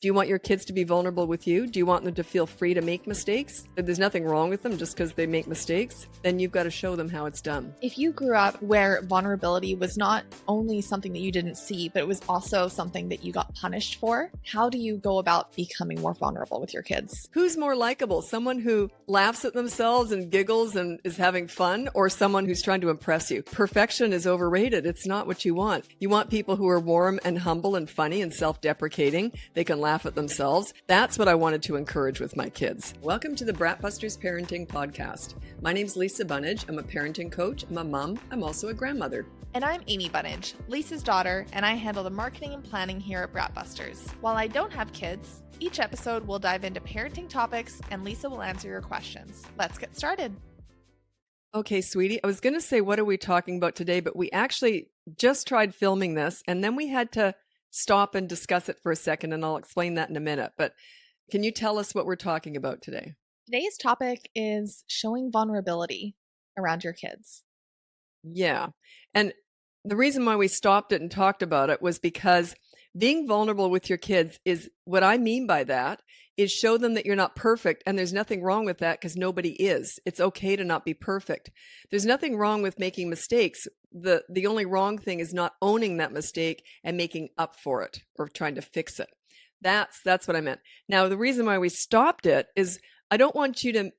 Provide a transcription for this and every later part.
Do you want your kids to be vulnerable with you? Do you want them to feel free to make mistakes? That there's nothing wrong with them just because they make mistakes? Then you've got to show them how it's done. If you grew up where vulnerability was not only something that you didn't see, but it was also something that you got punished for, how do you go about becoming more vulnerable with your kids? Who's more likable? Someone who laughs at themselves and giggles and is having fun, or someone who's trying to impress you? Perfection is overrated. It's not what you want. You want people who are warm and humble and funny and self-deprecating. They can laugh at themselves. That's what I wanted to encourage with my kids. Welcome to the Bratbusters Parenting Podcast. My name's Lisa Bunnage. I'm a parenting coach. I'm a mom. I'm also a grandmother. And I'm Amy Bunnage, Lisa's daughter, and I handle the marketing and planning here at Bratbusters. While I don't have kids, each episode will dive into parenting topics and Lisa will answer your questions. Let's get started. Okay, sweetie, I was going to say, what are we talking about today? But we actually just tried filming this and then we had to stop and discuss it for a second, and I'll explain that in a minute. But can you tell us what we're talking about today? Today's topic is showing vulnerability around your kids. Yeah. And the reason why we stopped it and talked about it was because being vulnerable with your kids is what I mean by that is show them that you're not perfect. And there's nothing wrong with that because nobody is. It's okay to not be perfect. There's nothing wrong with making mistakes. The only wrong thing is not owning that mistake and making up for it or trying to fix it. That's what I meant. Now, the reason why we stopped it is I don't want you to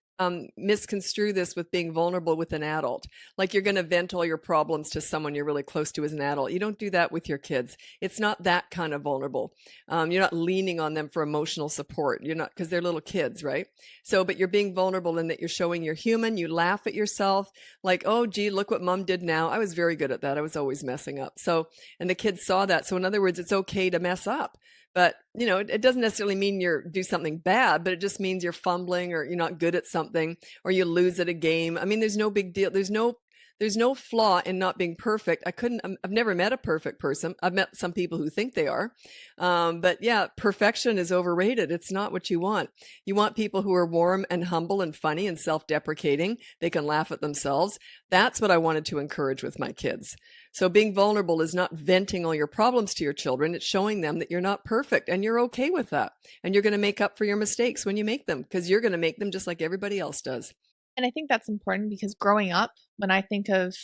misconstrue this with being vulnerable with an adult. Like you're going to vent all your problems to someone you're really close to as an adult. You don't do that with your kids. It's not that kind of vulnerable. You're not leaning on them for emotional support. You're not, because they're little kids, right? So, but you're being vulnerable in that you're showing you're human. You laugh at yourself like, oh, gee, look what mom did now. I was very good at that. I was always messing up. So, and the kids saw that. So in other words, it's okay to mess up. But, you know, it doesn't necessarily mean you do something bad, but it just means you're fumbling or you're not good at something or you lose at a game. I mean, there's no big deal. There's no flaw in not being perfect. I've never met a perfect person. I've met some people who think they are. But yeah, perfection is overrated. It's not what you want. You want people who are warm and humble and funny and self-deprecating. They can laugh at themselves. That's what I wanted to encourage with my kids. So being vulnerable is not venting all your problems to your children. It's showing them that you're not perfect and you're okay with that. And you're going to make up for your mistakes when you make them because you're going to make them just like everybody else does. And I think that's important because growing up, when I think of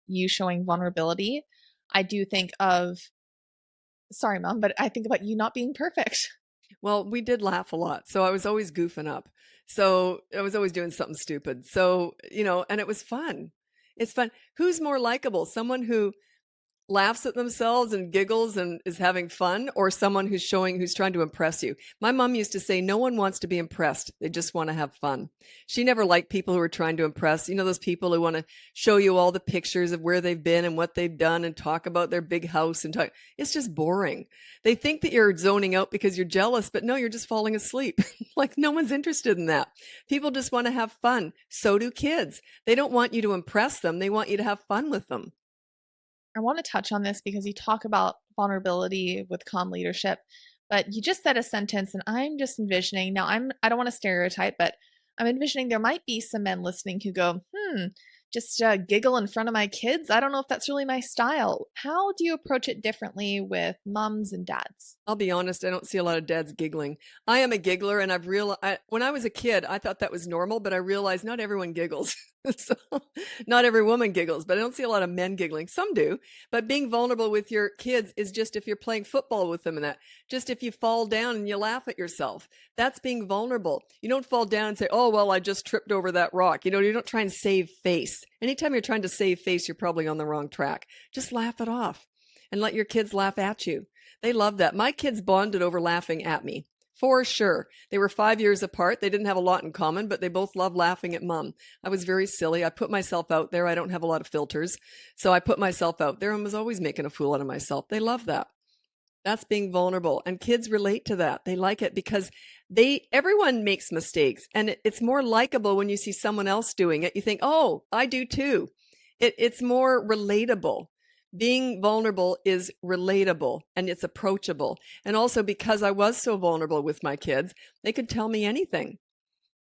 you showing vulnerability, I do think of, sorry, Mom, but I think about you not being perfect. Well, we did laugh a lot. So I was always goofing up. So I was always doing something stupid. So, you know, and it was fun. It's fun. Who's more likable? Someone who laughs at themselves and giggles and is having fun, or someone who's trying to impress you? My mom used to say, no one wants to be impressed. They just want to have fun. She never liked people who were trying to impress. You know, those people who want to show you all the pictures of where they've been and what they've done and talk about their big house and talk. It's just boring. They think that you're zoning out because you're jealous, but no, you're just falling asleep. Like no one's interested in that. People just want to have fun. So do kids. They don't want you to impress them. They want you to have fun with them. I want to touch on this because you talk about vulnerability with calm leadership, but you just said a sentence and I'm just envisioning, now I don't want to stereotype, but I'm envisioning there might be some men listening who go, just giggle in front of my kids. I don't know if that's really my style. How do you approach it differently with moms and dads? I'll be honest, I don't see a lot of dads giggling. I am a giggler, and I've realized when I was a kid, I thought that was normal, but I realized not everyone giggles. So not every woman giggles, but I don't see a lot of men giggling. Some do, but being vulnerable with your kids is just if you're playing football with them and that, just if you fall down and you laugh at yourself, that's being vulnerable. You don't fall down and say, oh, well, I just tripped over that rock. You know, you don't try and save face. Anytime you're trying to save face, you're probably on the wrong track. Just laugh it off and let your kids laugh at you. They love that. My kids bonded over laughing at me. For sure. They were 5 years apart. They didn't have a lot in common, but they both loved laughing at mom. I was very silly. I put myself out there. I don't have a lot of filters. So I put myself out there and was always making a fool out of myself. They love that. That's being vulnerable. And kids relate to that. They like it because everyone makes mistakes. And it's more likable when you see someone else doing it. You think, oh, I do too. It's more relatable. Being vulnerable is relatable and it's approachable. And also because I was so vulnerable with my kids, they could tell me anything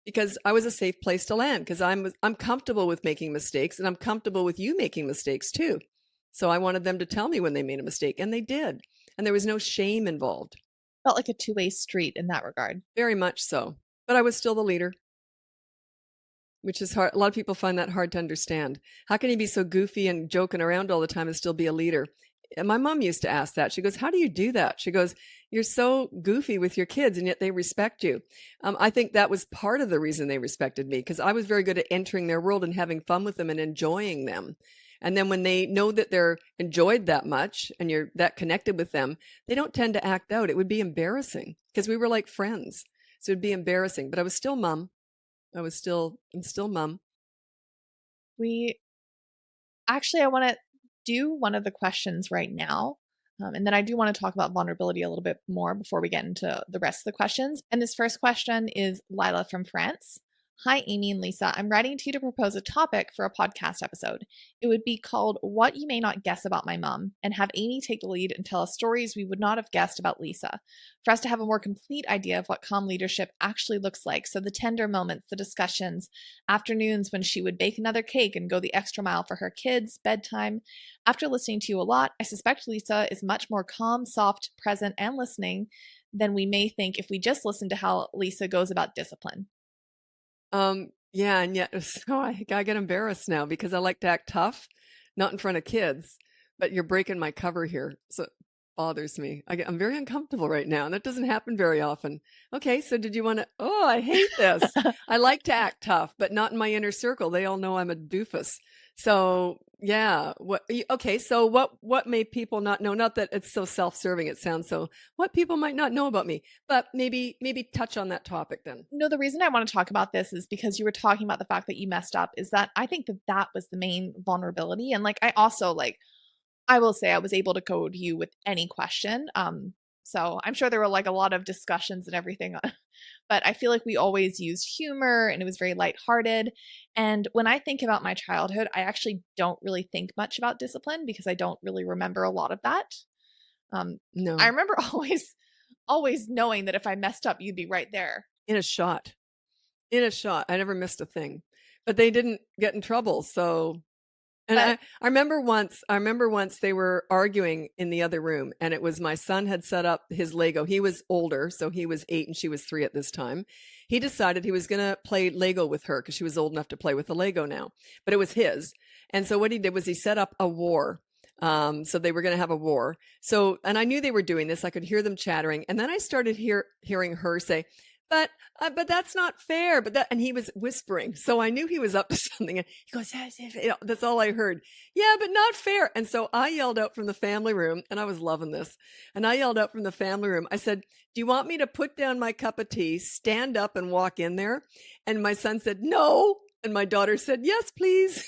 because I was a safe place to land because I'm comfortable with making mistakes and I'm comfortable with you making mistakes too. So I wanted them to tell me when they made a mistake and they did. And there was no shame involved. Felt like a two-way street in that regard. Very much so. But I was still the leader, which is hard. A lot of people find that hard to understand. How can you be so goofy and joking around all the time and still be a leader? And my mom used to ask that. She goes, "How do you do that?" She goes, "You're so goofy with your kids, and yet they respect you." I think that was part of the reason they respected me, because I was very good at entering their world and having fun with them and enjoying them. And then when they know that they're enjoyed that much and you're that connected with them, they don't tend to act out. It would be embarrassing because we were like friends. So it'd be embarrassing. But I was still mom. I'm still mom. We actually, I want to do one of the questions right now. And then I do want to talk about vulnerability a little bit more before we get into the rest of the questions. And this first question is Lila from France. Hi, Amy and Lisa. I'm writing to you to propose a topic for a podcast episode. It would be called What You May Not Guess About My Mom, and have Amy take the lead and tell us stories we would not have guessed about Lisa, for us to have a more complete idea of what calm leadership actually looks like. So the tender moments, the discussions, afternoons when she would bake another cake and go the extra mile for her kids, bedtime. After listening to you a lot, I suspect Lisa is much more calm, soft, present, and listening than we may think if we just listen to how Lisa goes about discipline. Yeah, and yet so I get embarrassed now because I like to act tough, not in front of kids, but you're breaking my cover here. So it bothers me. I'm very uncomfortable right now, and that doesn't happen very often. Okay, so did you want to? Oh, I hate this. I like to act tough, but not in my inner circle. They all know I'm a doofus. So yeah, okay, so what may people not know? Not that it's so self-serving, it sounds so, what people might not know about me, but maybe touch on that topic then. No, the reason I want to talk about this is because you were talking about the fact that you messed up, is that I think that that was the main vulnerability. And like, I also like, I will say I was able to go to you with any question. So I'm sure there were like a lot of discussions and everything, but I feel like we always used humor and it was very lighthearted. And when I think about my childhood, I actually don't really think much about discipline because I don't really remember a lot of that. Um, I No, remember always knowing that if I messed up, you'd be right there. in a shot. In a shot. I never missed a thing. But they didn't get in trouble. So, and But I remember once they were arguing in the other room, and it was my son had set up his Lego. He was older, so he was 8 and she was 3 at this time. He decided he was going to play Lego with her because she was old enough to play with the Lego now, but it was his. And so what he did was he set up a war. So they were going to have a war. So, and I knew they were doing this. I could hear them chattering. And then I started hearing her say, but that's not fair. And he was whispering. So I knew he was up to something. And he goes, yes, yes, that's all I heard. Yeah, but not fair. And so I yelled out from the family room, and I was loving this. And I yelled out from the family room. I said, do you want me to put down my cup of tea, stand up and walk in there? And my son said, no. And my daughter said, yes, please.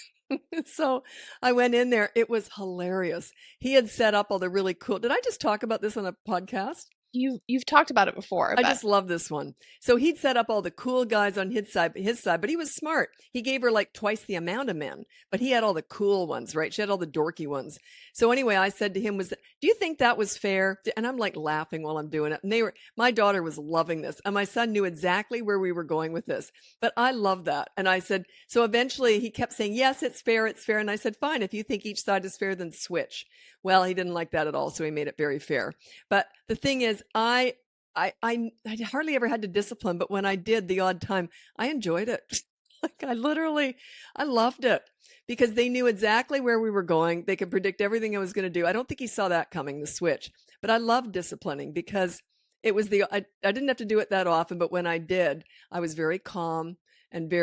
So I went in there. It was hilarious. He had set up all the really cool. Did I just talk about this on a podcast? you've talked about it before, I but just love this one. So he'd set up all the cool guys on his side, but he was smart. He gave her like twice the amount of men, but he had all the cool ones, right? She had all the dorky ones. So anyway, I said to him, do you think that was fair? And I'm like laughing while I'm doing it. And my daughter was loving this. And my son knew exactly where we were going with this, but I love that. And I said, so eventually he kept saying, yes, it's fair. It's fair. And I said, fine. If you think each side is fair, then switch. Well, he didn't like that at all. So he made it very fair. But the thing is, I hardly ever had to discipline, but when I did the odd time, I enjoyed it. Like I loved it because they knew exactly where we were going. They could predict everything I was going to do. I don't think he saw that coming, the switch, but I loved disciplining because it was I didn't have to do it that often, but when I did, I was very calm and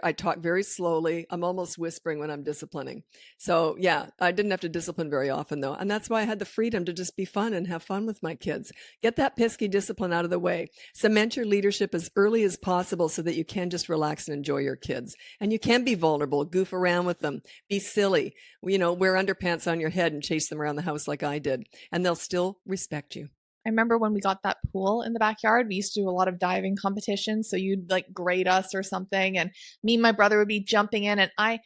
I talk very slowly. I'm almost whispering when I'm disciplining. So yeah, I didn't have to discipline very often though. And that's why I had the freedom to just be fun and have fun with my kids. Get that pesky discipline out of the way. Cement your leadership as early as possible so that you can just relax and enjoy your kids. And you can be vulnerable, goof around with them, be silly, wear underpants on your head and chase them around the house like I did. And they'll still respect you. I remember when we got that pool in the backyard, we used to do a lot of diving competitions. So you'd like grade us or something, and me and my brother would be jumping in, and I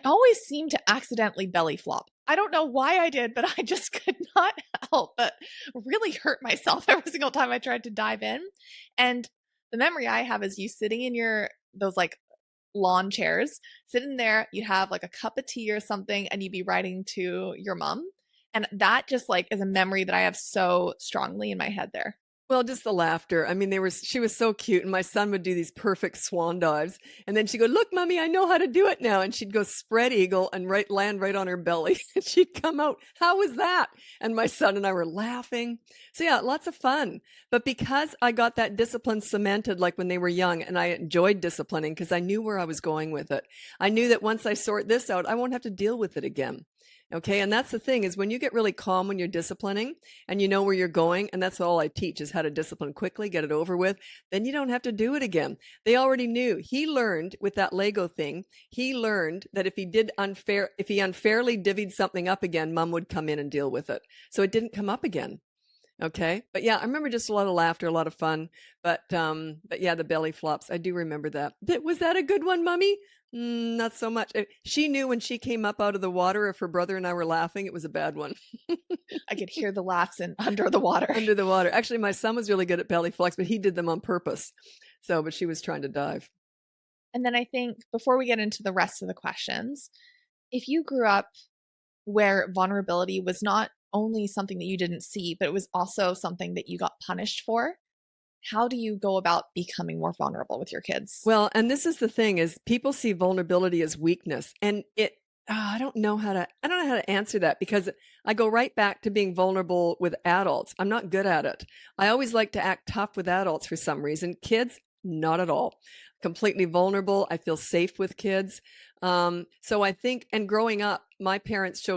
always seemed to accidentally belly flop. I don't know why I did, but I just could not help but really hurt myself every single time I tried to dive in. And the memory I have is you sitting in those like lawn chairs, sitting there, you'd have like a cup of tea or something, and you'd be writing to your mom. And that just like is a memory that I have so strongly in my head there. Well, just the laughter. I mean, she was so cute, and my son would do these perfect swan dives. And then she'd go, "Look, mommy, I know how to do it now." And she'd go spread eagle and land right on her belly. And she'd come out, "How was that?" And my son and I were laughing. So yeah, lots of fun. But because I got that discipline cemented like when they were young, and I enjoyed disciplining because I knew where I was going with it. I knew that once I sort this out, I won't have to deal with it again. Okay. And that's the thing, is when you get really calm when you're disciplining and you know where you're going, and that's all I teach is how to discipline quickly, get it over with, then you don't have to do it again. They already knew. He learned with that Lego thing, he learned that if he unfairly divvied something up again, mom would come in and deal with it. So it didn't come up again. Okay. But yeah, I remember just a lot of laughter, a lot of fun. But yeah, the belly flops. I do remember that. Was that a good one, Mummy? Not so much. She knew when she came up out of the water, if her brother and I were laughing, it was a bad one. I could hear the laughs under the water. Under the water. Actually, my son was really good at belly flops, but he did them on purpose. But she was trying to dive. And then I think before we get into the rest of the questions, if you grew up where vulnerability was not only something that you didn't see, but it was also something that you got punished for, how do you go about becoming more vulnerable with your kids? Well, and this is the thing, is people see vulnerability as weakness, and I don't know how to answer that, because I go right back to being vulnerable with adults. I'm not good at it. I always like to act tough with adults for some reason. Kids, not at all. Completely vulnerable. I feel safe with kids. So I think, and growing up, my parents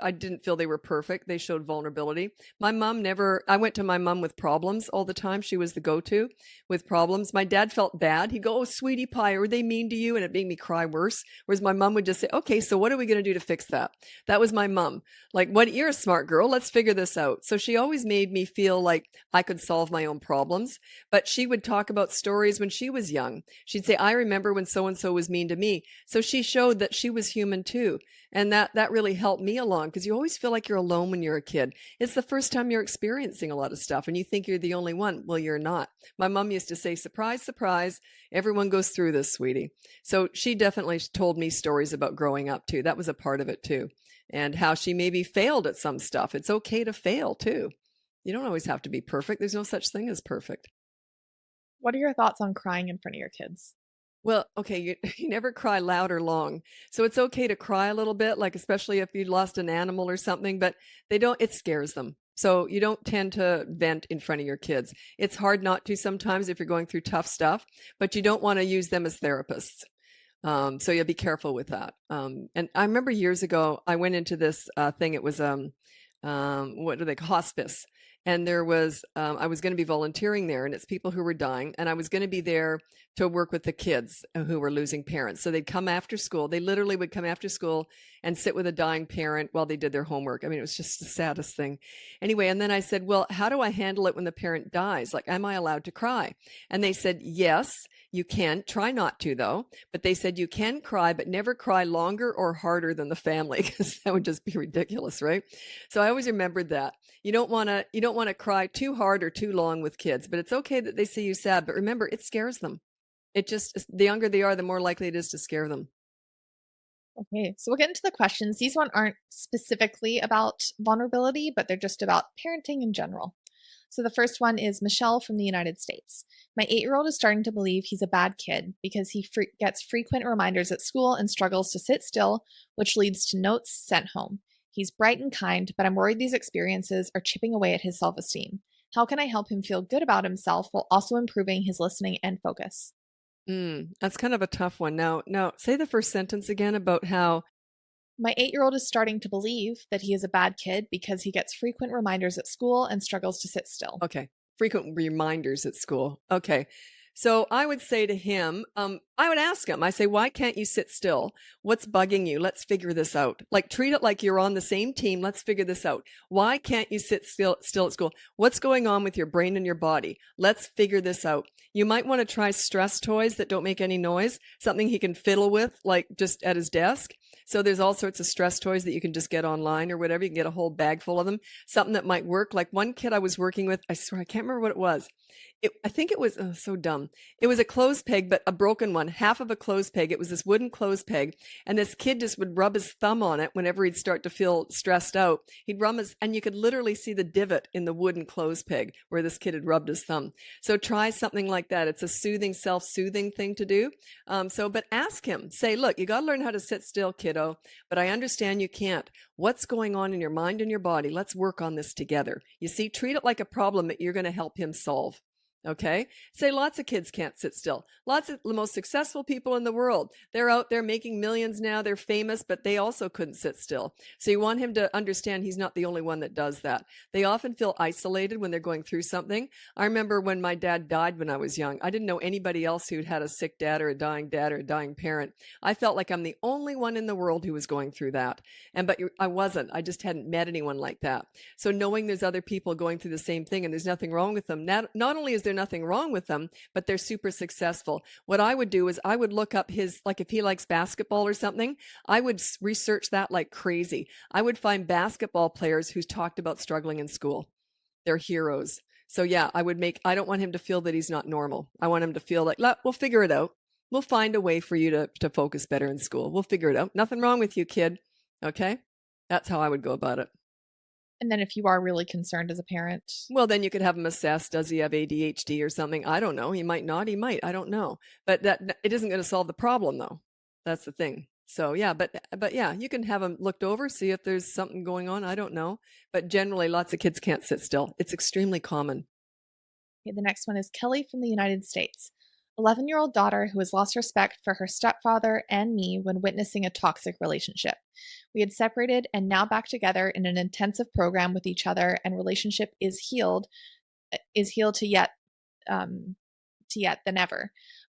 I didn't feel they were perfect. They showed vulnerability. My mom I went to my mom with problems all the time. She was the go-to with problems. My dad felt bad. He'd go, "Oh, sweetie pie, were they mean to you?" And it made me cry worse. Whereas my mom would just say, "Okay, so what are we going to do to fix that?" That was my mom. Like, you're a smart girl. Let's figure this out. So she always made me feel like I could solve my own problems. But she would talk about stories when she was young. She'd say, "I remember when so-and-so was mean to me." So she showed that she was human too. And that really helped me along, because you always feel like you're alone when you're a kid. It's the first time you're experiencing a lot of stuff and you think you're the only one. Well, you're not. My mom used to say, "Surprise, surprise, everyone goes through this, sweetie." So she definitely told me stories about growing up too. That was a part of it too. And how she maybe failed at some stuff. It's okay to fail too. You don't always have to be perfect. There's no such thing as perfect. What are your thoughts on crying in front of your kids? Well, okay, you never cry loud or long. So it's okay to cry a little bit, like especially if you lost an animal or something, but it scares them. So you don't tend to vent in front of your kids. It's hard not to sometimes if you're going through tough stuff, but you don't want to use them as therapists. So you'll be careful with that. And I remember years ago, I went into this thing. It was what do they call hospice? And I was going to be volunteering there, and it's people who were dying, and I was going to be there to work with the kids who were losing parents. So they'd come after school. They literally would come after school and sit with a dying parent while they did their homework. I mean, it was just the saddest thing. Anyway, and then I said, "Well, how do I handle it when the parent dies? Like, am I allowed to cry?" And they said, "Yes, you can. Try not to, though." But they said, "You can cry, but never cry longer or harder than the family," because that would just be ridiculous, right? So I always remembered that. You don't want to cry too hard or too long with kids, but it's okay that they see you sad. But remember, it scares them. The younger they are, the more likely it is to scare them. Okay, so we'll get into the questions. These ones aren't specifically about vulnerability, but they're just about parenting in general. So the first one is Michelle from the United States. My 8-year-old is starting to believe he's a bad kid because he gets frequent reminders at school and struggles to sit still, which leads to notes sent home. He's bright and kind, but I'm worried these experiences are chipping away at his self-esteem. How can I help him feel good about himself while also improving his listening and focus? That's kind of a tough one. Now, say the first sentence again about how. My 8-year-old is starting to believe that he is a bad kid because he gets frequent reminders at school and struggles to sit still. Okay, frequent reminders at school. Okay. So I would say to him, I would ask him, I say, "Why can't you sit still? What's bugging you? Let's figure this out." Like, treat it like you're on the same team. Let's figure this out. Why can't you sit still at school? What's going on with your brain and your body? Let's figure this out. You might want to try stress toys that don't make any noise, something he can fiddle with, like just at his desk. So there's all sorts of stress toys that you can just get online or whatever. You can get a whole bag full of them. Something that might work. Like one kid I was working with, I swear, I can't remember what it was. I think it was so dumb. It was a clothes peg, but a broken one, half of a clothes peg. It was this wooden clothes peg, and this kid just would rub his thumb on it whenever he'd start to feel stressed out. He'd rub his, and you could literally see the divot in the wooden clothes peg where this kid had rubbed his thumb. So try something like that. It's a soothing, self-soothing thing to do. But ask him. Say, look, you got to learn how to sit still, kiddo. But I understand you can't. What's going on in your mind and your body? Let's work on this together. You see, treat it like a problem that you're going to help him solve. Okay. Say lots of kids can't sit still. Lots of the most successful people in the world. They're out there making millions now. They're famous, but they also couldn't sit still. So you want him to understand he's not the only one that does that. They often feel isolated when they're going through something. I remember when my dad died when I was young, I didn't know anybody else who'd had a sick dad or a dying parent. I felt like I'm the only one in the world who was going through that. But I wasn't. I just hadn't met anyone like that. So knowing there's other people going through the same thing and there's nothing wrong with them, not only is there nothing wrong with them, but they're super successful. What I would do is I would look up his, like if he likes basketball or something, I would research that like crazy. I would find basketball players who's talked about struggling in school. They're heroes. So yeah, I don't want him to feel that he's not normal. I want him to feel like, we'll figure it out. We'll find a way for you to focus better in school. We'll figure it out. Nothing wrong with you, kid. Okay. That's how I would go about it. And then if you are really concerned as a parent, Well, then you could have him assessed. Does he have ADHD or something? I don't know. He might not. He might. I don't know. But that it isn't going to solve the problem, though. That's the thing. So yeah, but yeah, you can have him looked over, see if there's something going on. I don't know. But generally, lots of kids can't sit still. It's extremely common. okay, the next one is Kelly from the United States. 11-year-old daughter who has lost respect for her stepfather and me when witnessing a toxic relationship. We had separated and now back together in an intensive program with each other, and relationship is healed to yet than ever.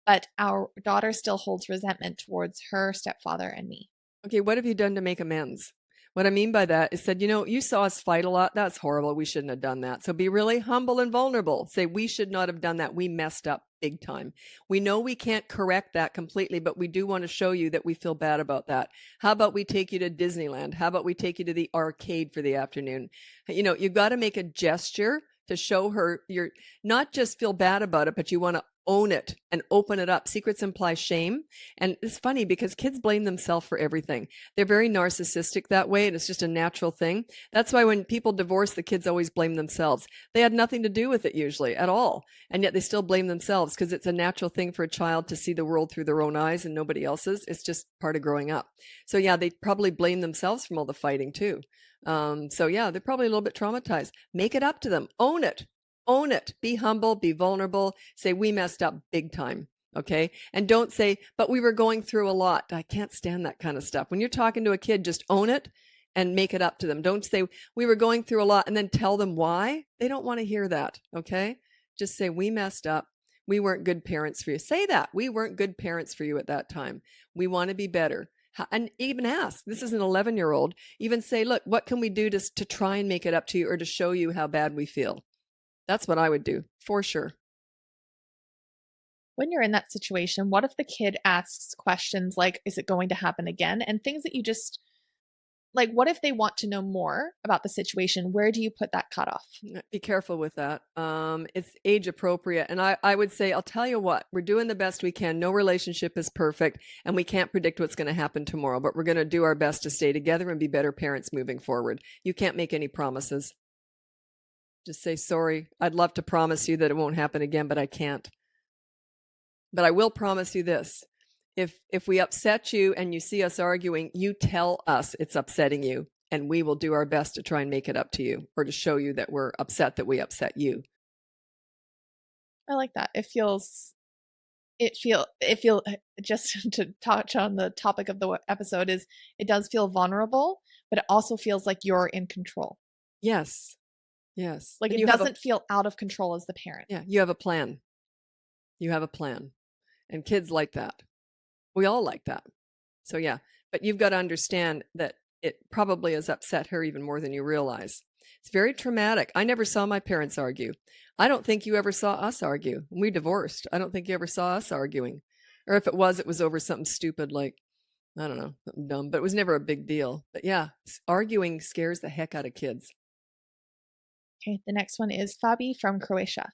But our daughter still holds resentment towards her stepfather and me. Okay, what have you done to make amends? What I mean by that is said, you saw us fight a lot. That's horrible. We shouldn't have done that. So be really humble and vulnerable. Say, we should not have done that. We messed up big time. We know we can't correct that completely, but we do want to show you that we feel bad about that. How about we take you to Disneyland? How about we take you to the arcade for the afternoon? You've got to make a gesture to show her you're not just feel bad about it, but you want to own it and open it up. Secrets imply shame. And it's funny because kids blame themselves for everything. They're very narcissistic that way, and it's just a natural thing. That's why when people divorce, the kids always blame themselves. They had nothing to do with it usually at all. And yet they still blame themselves because it's a natural thing for a child to see the world through their own eyes and nobody else's. It's just part of growing up. So yeah, they probably blame themselves from all the fighting too. So yeah, they're probably a little bit traumatized. Make it up to them. Own it. Own it. Be humble, be vulnerable. Say, we messed up big time. Okay. And don't say, but we were going through a lot. I can't stand that kind of stuff. When you're talking to a kid, just own it and make it up to them. Don't say, we were going through a lot and then tell them why. They don't want to hear that. Okay. Just say, we messed up. We weren't good parents for you. Say that. We weren't good parents for you at that time. We want to be better. And even ask, this is an 11-year-old, even say, look, what can we do to try and make it up to you or to show you how bad we feel? That's what I would do for sure. When you're in that situation, what if the kid asks questions like, is it going to happen again? And things that you just like, what if they want to know more about the situation? Where do you put that cutoff? Be careful with that. It's age appropriate. And I would say, I'll tell you what, we're doing the best we can. No relationship is perfect, and we can't predict what's going to happen tomorrow, but we're going to do our best to stay together and be better parents moving forward. You can't make any promises. Just say, sorry, I'd love to promise you that it won't happen again, but I can't. But I will promise you this. If we upset you and you see us arguing, you tell us it's upsetting you, and we will do our best to try and make it up to you or to show you that we're upset that we upset you. I like that. Just to touch on the topic of the episode is it does feel vulnerable, but it also feels like you're in control. Yes. Yes. Like And it doesn't feel out of control as the parent. yeah, you have a plan. You have a plan. And kids like that. We all like that. So yeah, but you've got to understand that it probably has upset her even more than you realize. It's very traumatic. I never saw my parents argue. I don't think you ever saw us argue. When we divorced, I don't think you ever saw us arguing. Or if it was over something stupid like, I don't know, something dumb, but it was never a big deal. But yeah, arguing scares the heck out of kids. Okay, the next one is Fabi from Croatia.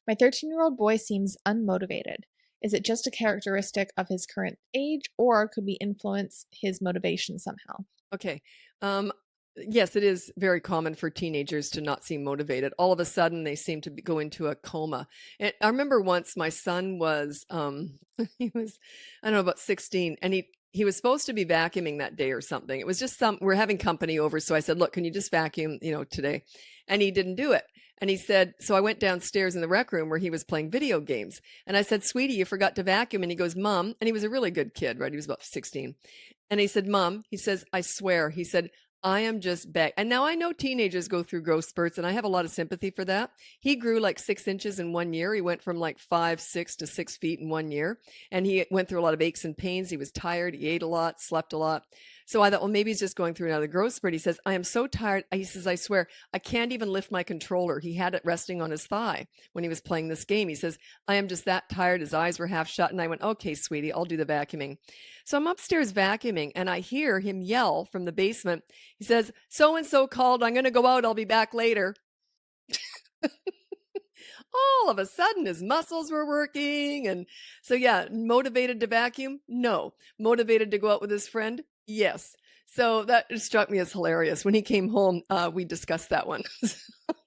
My 13-year-old boy seems unmotivated. Is it just a characteristic of his current age, or could we influence his motivation somehow? Okay. Um, yes, it is very common for teenagers to not seem motivated. All of a sudden, they seem to go into a coma. And I remember once my son was, he was, I don't know, about 16, and he was supposed to be vacuuming that day or something. It was just we're having company over. So I said, look, can you just vacuum, today? And he didn't do it. And he said, so I went downstairs in the rec room where he was playing video games. And I said, sweetie, you forgot to vacuum. And he goes, Mom, and he was a really good kid, right? He was about 16. And he said, Mom, he says, I swear, he said, I am just back. And now I know teenagers go through growth spurts, and I have a lot of sympathy for that. He grew like 6 inches in 1 year. He went from like 5'6" to 6 feet in 1 year. And he went through a lot of aches and pains. He was tired. He ate a lot, slept a lot. So I thought, well, maybe he's just going through another growth spurt. He says, I am so tired. He says, I swear, I can't even lift my controller. He had it resting on his thigh when he was playing this game. He says, I am just that tired. His eyes were half shut. And I went, okay, sweetie, I'll do the vacuuming. So I'm upstairs vacuuming, and I hear him yell from the basement. He says, so and so called. I'm going to go out. I'll be back later. All of a sudden, his muscles were working. And so, yeah, motivated to vacuum? No. Motivated to go out with his friend? Yes. So that struck me as hilarious. When he came home, we discussed that one.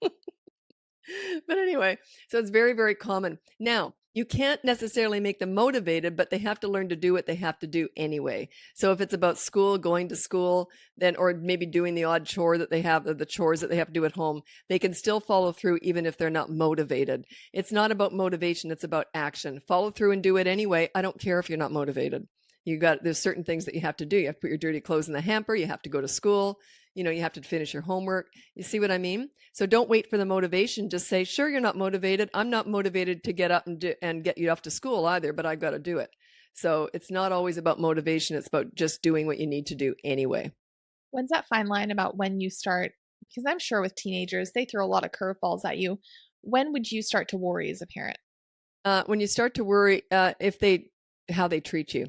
But anyway, so it's very, very common. Now, you can't necessarily make them motivated, but they have to learn to do what they have to do anyway. So if it's about school, going to school, then, or maybe doing the odd chore that they have, the chores that they have to do at home, they can still follow through even if they're not motivated. It's not about motivation, it's about action. Follow through and do it anyway. I don't care if you're not motivated. There's certain things that you have to do. You have to put your dirty clothes in the hamper. You have to go to school. You have to finish your homework. You see what I mean? So don't wait for the motivation. Just say, sure, you're not motivated. I'm not motivated to get up and get you off to school either, but I've got to do it. So it's not always about motivation. It's about just doing what you need to do anyway. When's that fine line about when you start? Because I'm sure with teenagers, they throw a lot of curveballs at you. When would you start to worry as a parent? When you start to worry how they treat you,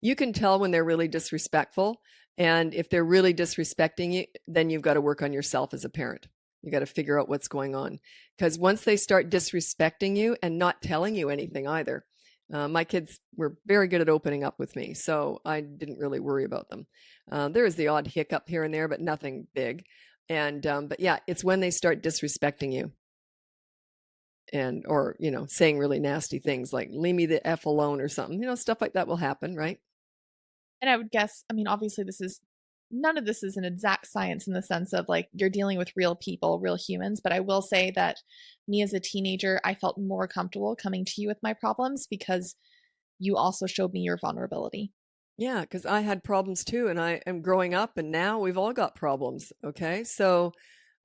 you can tell when they're really disrespectful. And if they're really disrespecting you, then you've got to work on yourself as a parent. You got to figure out what's going on. Because once they start disrespecting you and not telling you anything either, my kids were very good at opening up with me, so I didn't really worry about them. There is the odd hiccup here and there, but nothing big. But yeah, it's when they start disrespecting you or saying really nasty things like "leave me the f alone" or something. Stuff like that will happen, right? And I would guess, I mean, obviously, none of this is an exact science in the sense of like you're dealing with real people, real humans. But I will say that me as a teenager, I felt more comfortable coming to you with my problems because you also showed me your vulnerability. Yeah, because I had problems too, and I am growing up, and now we've all got problems. Okay, so,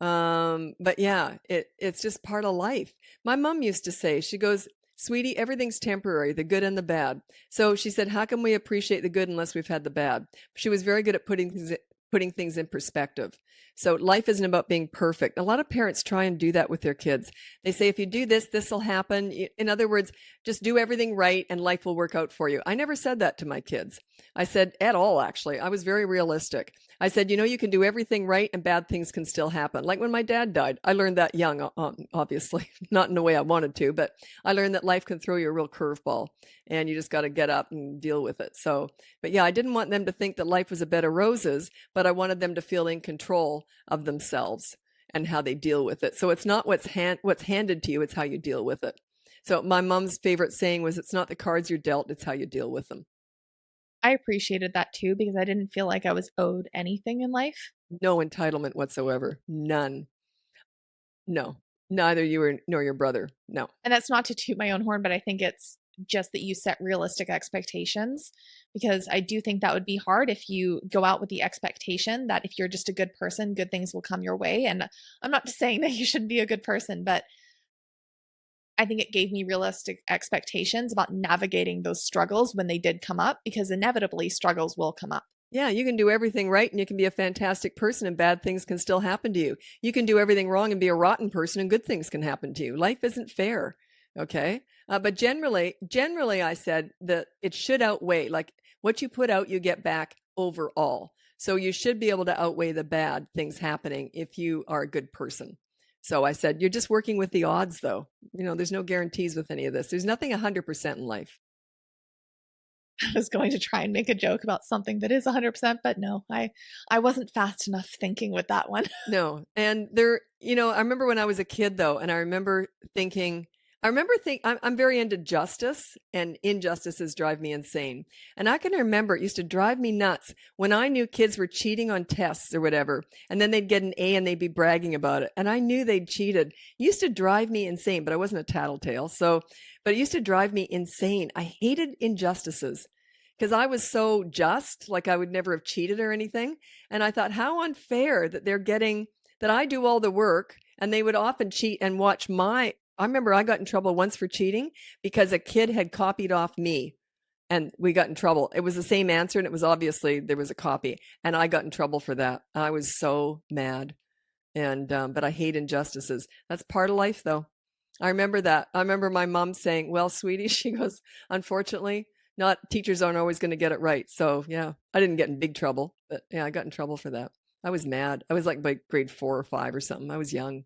but yeah, it's just part of life. My mom used to say, she goes, "Sweetie, everything's temporary, the good and the bad." So she said, "How can we appreciate the good unless we've had the bad?" She was very good at putting things in perspective. So life isn't about being perfect. A lot of parents try and do that with their kids. They say, if you do this, this will happen. In other words, just do everything right and life will work out for you. I never said that to my kids. I said at all, actually. I was very realistic. I said, you can do everything right and bad things can still happen. Like when my dad died, I learned that young, obviously, not in the way I wanted to, but I learned that life can throw you a real curveball and you just got to get up and deal with it. So, but yeah, I didn't want them to think that life was a bed of roses, but I wanted them to feel in control of themselves and how they deal with it. So it's not what's handed to you, it's how you deal with it. So my mom's favorite saying was, it's not the cards you're dealt, it's how you deal with them. I appreciated that too because I didn't feel like I was owed anything in life. No entitlement whatsoever. None. No. Neither you nor your brother. No. And that's not to toot my own horn, but I think it's just that you set realistic expectations because I do think that would be hard if you go out with the expectation that if you're just a good person, good things will come your way. And I'm not saying that you shouldn't be a good person, but I think it gave me realistic expectations about navigating those struggles when they did come up because inevitably struggles will come up. Yeah, you can do everything right and you can be a fantastic person and bad things can still happen to you. You can do everything wrong and be a rotten person and good things can happen to you. Life isn't fair. Okay. But generally, I said that it should outweigh, like what you put out, you get back overall. So you should be able to outweigh the bad things happening if you are a good person. So I said, you're just working with the odds, though. There's no guarantees with any of this. There's nothing 100% in life. I was going to try and make a joke about something that is 100%, but no, I wasn't fast enough thinking with that one. No. And I remember when I was a kid though, and I'm very into justice, and injustices drive me insane. And I can remember it used to drive me nuts when I knew kids were cheating on tests or whatever, and then they'd get an A and they'd be bragging about it. And I knew they'd cheated. It used to drive me insane, but I wasn't a tattletale. But it used to drive me insane. I hated injustices because I was so just, like I would never have cheated or anything. And I thought, how unfair that that I do all the work and they would often cheat and watch I remember I got in trouble once for cheating because a kid had copied off me and we got in trouble. It was the same answer and it was obviously there was a copy and I got in trouble for that. I was so mad. But I hate injustices. That's part of life though. I remember that. I remember my mom saying, well, sweetie, she goes, unfortunately, not teachers aren't always going to get it right. So yeah, I didn't get in big trouble, but yeah, I got in trouble for that. I was mad. I was like by grade 4 or 5 or something. I was young.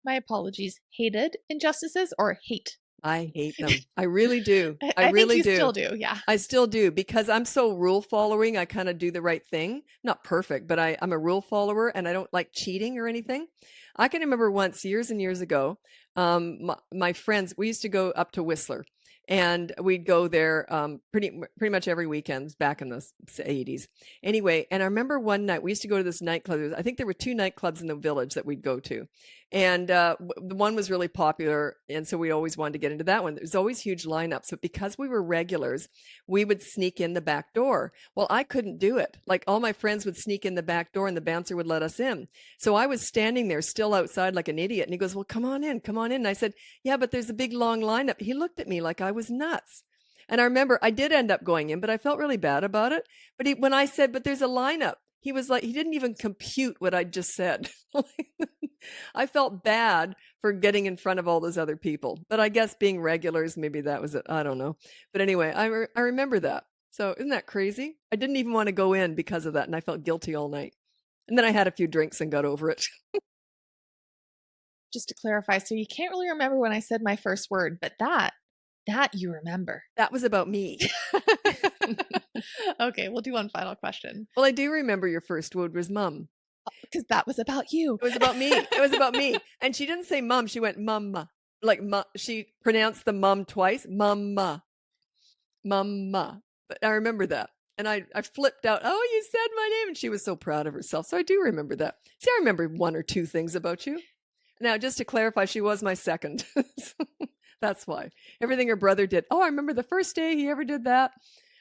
My apologies. Hated injustices or hate? I hate them. I really do. I I think really you do. still do, yeah. I still do because I'm so rule following. I kind of do the right thing. Not perfect, but I'm a rule follower and I don't like cheating or anything. I can remember once years and years ago, my friends, we used to go up to Whistler and we'd go there pretty much every weekend back in the 80s. Anyway, and I remember one night we used to go to this nightclub. I think there were 2 nightclubs in the village that we'd go to. And the one was really popular. And so we always wanted to get into that one. There's always huge lineups. But because we were regulars, we would sneak in the back door. Well, I couldn't do it. Like all my friends would sneak in the back door and the bouncer would let us in. So I was standing there still outside like an idiot. And he goes, well, come on in, come on in. And I said, yeah, but there's a big long lineup. He looked at me like I was nuts. And I remember I did end up going in, but I felt really bad about it. But when I said, but there's a lineup, he was like, he didn't even compute what I just said. I felt bad for getting in front of all those other people. But I guess being regulars, maybe that was it. I don't know. But anyway, I remember that. So isn't that crazy? I didn't even want to go in because of that. And I felt guilty all night. And then I had a few drinks and got over it. Just to clarify, so you can't really remember when I said my first word, but that you remember. That was about me. Okay, we'll do one final question. Well, I do remember your first word was mum. Because that was about you. It was about me. It was about me. And she didn't say mum. She went mumma. Like she pronounced the mum twice. Mumma. Mumma. But I remember that. And I flipped out. Oh, you said my name. And she was so proud of herself. So I do remember that. See, I remember 1 or 2 things about you. Now, just to clarify, she was my second. That's why. Everything her brother did. Oh, I remember the first day he ever did that.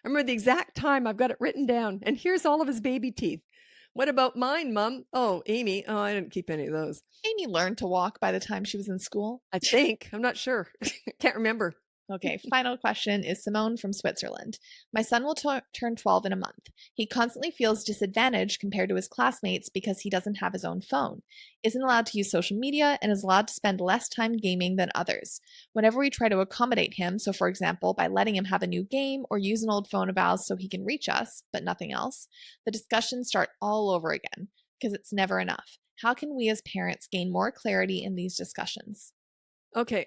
I remember the exact time. I've got it written down. And here's all of his baby teeth. What about mine, Mom? Oh, Amy. Oh, I didn't keep any of those. Amy learned to walk by the time she was in school. I think. I'm not sure. Can't remember. Okay, final question is Simone from Switzerland. My son will turn 12 in a month. He constantly feels disadvantaged compared to his classmates because he doesn't have his own phone, isn't allowed to use social media, and is allowed to spend less time gaming than others. Whenever we try to accommodate him, so for example, by letting him have a new game or use an old phone of ours so he can reach us, but nothing else, the discussions start all over again because it's never enough. How can we as parents gain more clarity in these discussions? Okay.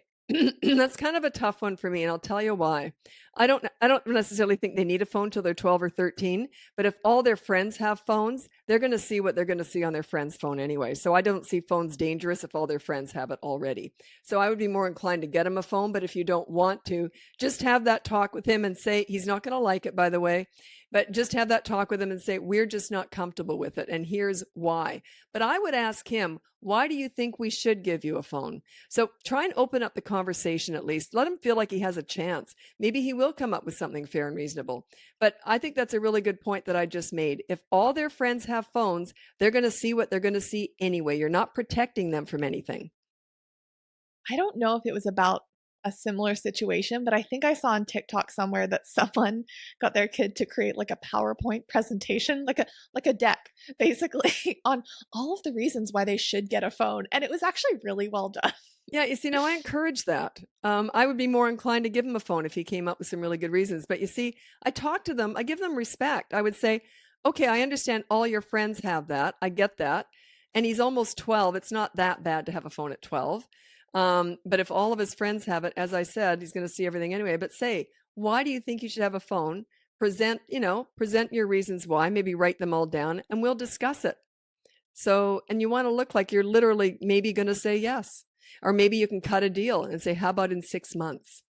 That's kind of a tough one for me, and I'll tell you why. I don't necessarily think they need a phone till they're 12 or 13, but if all their friends have phones, they're going to see what they're going to see on their friend's phone anyway. So I don't see phones dangerous if all their friends have it already. So I would be more inclined to get him a phone, but if you don't want to, just have that talk with him and say, he's not going to like it, by the way, but just have that talk with him and say, we're just not comfortable with it, and here's why. But I would ask him, why do you think we should give you a phone? So try and open up the conversation at least. Let him feel like he has a chance. Maybe he will come up with something fair and reasonable. But I think that's a really good point that I just made. If all their friends have phones, they're going to see what they're going to see anyway. You're not protecting them from anything. I don't know if it was about a similar situation, but I think I saw on TikTok somewhere that someone got their kid to create like a PowerPoint presentation, like a deck, basically, on all of the reasons why they should get a phone. And it was actually really well done. Yeah, you see, now I encourage that. I would be more inclined to give him a phone if he came up with some really good reasons. But you see, I talk to them, I give them respect. I would say, okay, I understand all your friends have that. I get that. And he's almost 12. It's not that bad to have a phone at 12. But if all of his friends have it, as I said, he's going to see everything anyway. But say, why do you think you should have a phone? Present your reasons why, maybe write them all down, and we'll discuss it. So, and you want to look like you're literally maybe going to say yes. Or maybe you can cut a deal and say, how about in 6 months?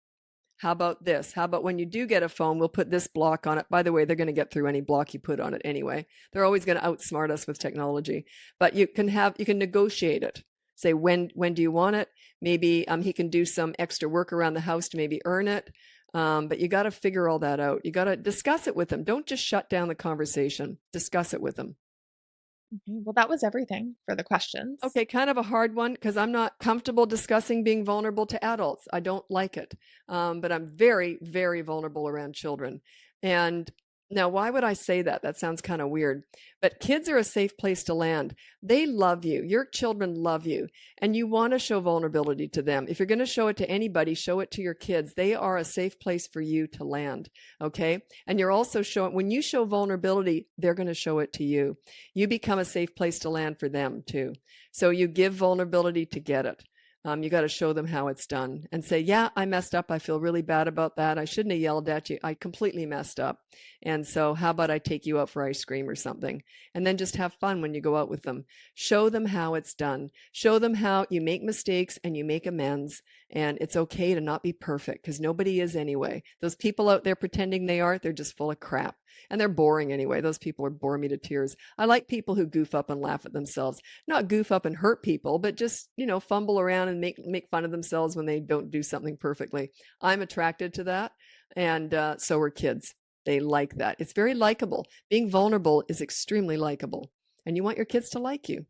How about this? How about when you do get a phone, we'll put this block on it. By the way, they're going to get through any block you put on it anyway. They're always going to outsmart us with technology. But you can negotiate it. Say, when do you want it? Maybe he can do some extra work around the house to maybe earn it. But you got to figure all that out. You got to discuss it with them. Don't just shut down the conversation. Discuss it with them. Okay, well, that was everything for the questions. Okay, kind of a hard one because I'm not comfortable discussing being vulnerable to adults. I don't like it. But I'm very, very vulnerable around children. And now, why would I say that? That sounds kind of weird. But kids are a safe place to land. They love you. Your children love you. And you want to show vulnerability to them. If you're going to show it to anybody, show it to your kids. They are a safe place for you to land. Okay? And you're also showing, when you show vulnerability, they're going to show it to you. You become a safe place to land for them too. So you give vulnerability to get it. You got to show them how it's done and say, yeah, I messed up. I feel really bad about that. I shouldn't have yelled at you. I completely messed up. And so how about I take you out for ice cream or something? And then just have fun when you go out with them. Show them how it's done. Show them how you make mistakes and you make amends. And it's okay to not be perfect because nobody is anyway. Those people out there pretending they are, they're just full of crap. And they're boring anyway. Those people are bore me to tears. I like people who goof up and laugh at themselves. Not goof up and hurt people, but just, fumble around and make fun of themselves when they don't do something perfectly. I'm attracted to that. And so are kids. They like that. It's very likable. Being vulnerable is extremely likable. And you want your kids to like you.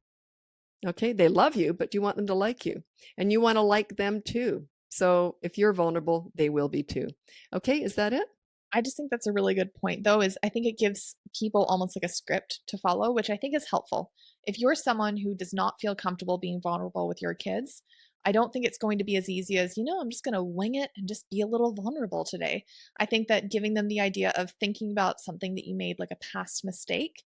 Okay? They love you, but you want them to like you. And you want to like them too. So if you're vulnerable, they will be too. Okay? Is that it? I just think that's a really good point, though, is I think it gives people almost like a script to follow, which I think is helpful. If you're someone who does not feel comfortable being vulnerable with your kids, I don't think it's going to be as easy as, I'm just going to wing it and just be a little vulnerable today. I think that giving them the idea of thinking about something that you made, like a past mistake,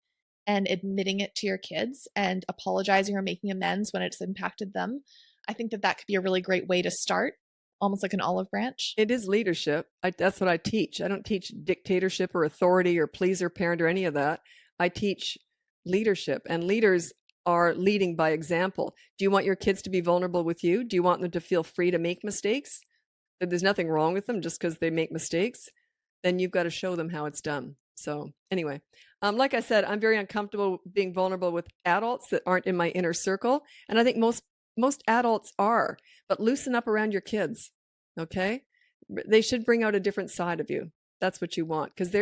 and admitting it to your kids and apologizing or making amends when it's impacted them, I think that could be a really great way to start. Almost like an olive branch. It is leadership. That's what I teach. I don't teach dictatorship or authority or pleaser parent or any of that. I teach leadership, and leaders are leading by example. Do you want your kids to be vulnerable with you? Do you want them to feel free to make mistakes? That there's nothing wrong with them just because they make mistakes? Then you've got to show them how it's done. So anyway, like I said, I'm very uncomfortable being vulnerable with adults that aren't in my inner circle. And I think most adults are, but loosen up around your kids. Okay. They should bring out a different side of you. That's what you want. Because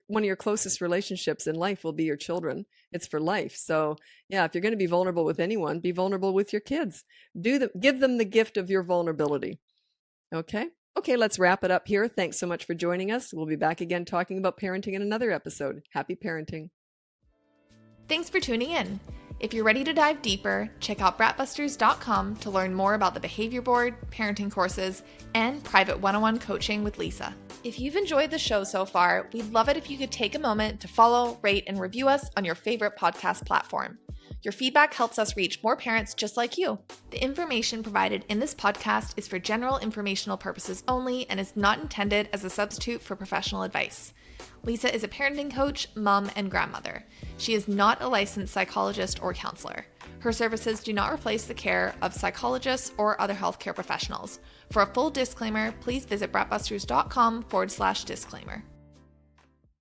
one of your closest relationships in life will be your children. It's for life. So yeah, if you're going to be vulnerable with anyone, be vulnerable with your kids. Give them the gift of your vulnerability. Okay. Okay. Let's wrap it up here. Thanks so much for joining us. We'll be back again talking about parenting in another episode. Happy parenting. Thanks for tuning in. If you're ready to dive deeper, check out bratbusters.com to learn more about the behavior board, parenting courses, and private one-on-one coaching with Lisa. If you've enjoyed the show so far, we'd love it if you could take a moment to follow, rate, and review us on your favorite podcast platform. Your feedback helps us reach more parents just like you. The information provided in this podcast is for general informational purposes only and is not intended as a substitute for professional advice. Lisa is a parenting coach, mom, and grandmother. She is not a licensed psychologist or counselor. Her services do not replace the care of psychologists or other healthcare professionals. For a full disclaimer, please visit bratbusters.com/disclaimer.